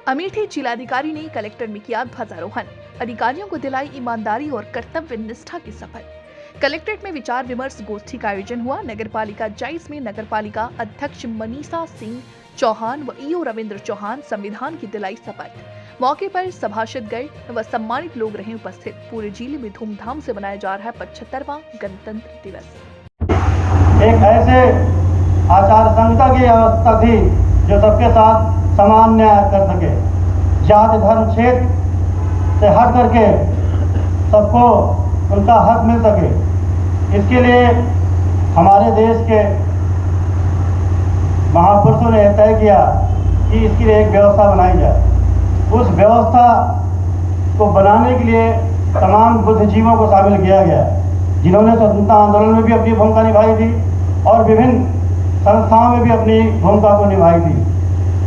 अमेठी जिलाधिकारी ने कलेक्टर में किया ध्वजारोहण। अधिकारियों को दिलाई ईमानदारी और कर्तव्य निष्ठा की शपथ। कलेक्ट्रेट में विचार विमर्श गोष्ठी का आयोजन हुआ। नगरपालिका 22 में नगरपालिका अध्यक्ष मनीषा सिंह चौहान व ईओ रविंद्र चौहान संविधान की दिलाई शपथ। मौके पर सभासद गए व सम्मानित लोग रहे उपस्थित। पूरे जिले में धूमधाम से मनाया जा रहा है 75वां गणतंत्र दिवस। एक ऐसे आचार संहिता की व्यवस्था थी जो सबके साथ समान न्याय कर सके, जाति धर्म क्षेत्र से हट करके सबको उनका हक मिल सके। इसके लिए हमारे देश के महापुरुषों ने तय किया कि इसके लिए एक व्यवस्था बनाई जाए। उस व्यवस्था को बनाने के लिए तमाम बुद्धिजीवियों को शामिल किया गया, जिन्होंने स्वतंत्रता आंदोलन में भी अपनी भूमिका निभाई थी और विभिन्न संस्थाओं में भी अपनी भूमिका को निभाई थी।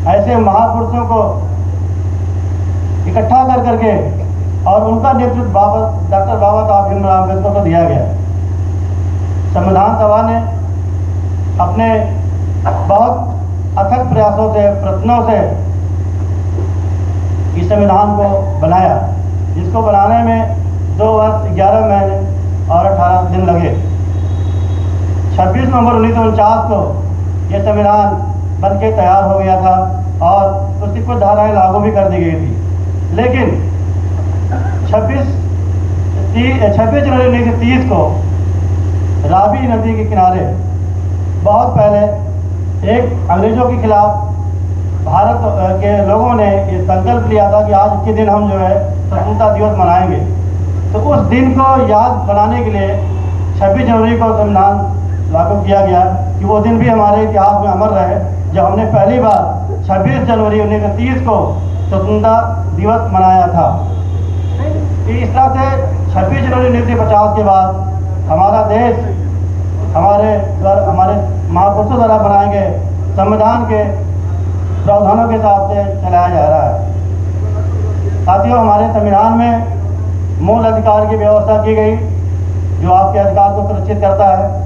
ऐसे महापुरुषों को इकट्ठा कर करके और उनका नेतृत्व डॉक्टर बाबा साहब भीमराव अम्बेडकर को दिया गया। संविधान सभा ने अपने बहुत अथक प्रयासों से, प्रयत्नों से इस संविधान को बनाया, जिसको बनाने में 2 वर्ष 11 महीने और 18 दिन लगे। 26 नवंबर 1949 को यह संविधान बनके तैयार हो गया था और उसकी कुछ धाराएं लागू भी कर दी गई थी। लेकिन 26 जनवरी 1930 को रावी नदी के किनारे बहुत पहले एक अंग्रेजों के खिलाफ भारत के लोगों ने ये संकल्प लिया था कि आज के दिन हम जो है स्वतंत्रता दिवस मनाएंगे। तो उस दिन को याद बनाने के लिए 26 जनवरी को संविधान लागू किया गया कि वो दिन भी हमारे इतिहास में अमर रहे, जब हमने पहली बार 26 जनवरी 1930 को स्वतंत्रता दिवस मनाया था। इस तरह से 26 जनवरी 1950 के बाद हमारा देश हमारे महापुरुषों द्वारा बनाए गए संविधान के प्रावधानों के हिसाब से चलाया जा रहा है। साथियों, हमारे संविधान में मूल अधिकार की व्यवस्था की गई जो आपके अधिकार को सुरक्षित करता है।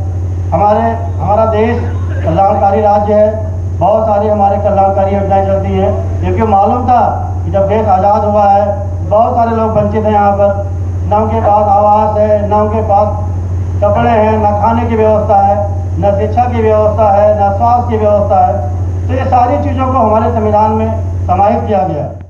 हमारा देश कल्याणकारी राज्य है। बहुत सारी हमारे कल्याणकारी योजनाएं चलती हैं, क्योंकि मालूम था कि जब देश आज़ाद हुआ है बहुत सारे लोग वंचित हैं। यहाँ पर न उनके पास आवास है, न उनके पास कपड़े हैं, न खाने की व्यवस्था है, न शिक्षा की व्यवस्था है, न स्वास्थ्य की व्यवस्था है। तो ये सारी चीज़ों को हमारे संविधान में समाहित किया गया है।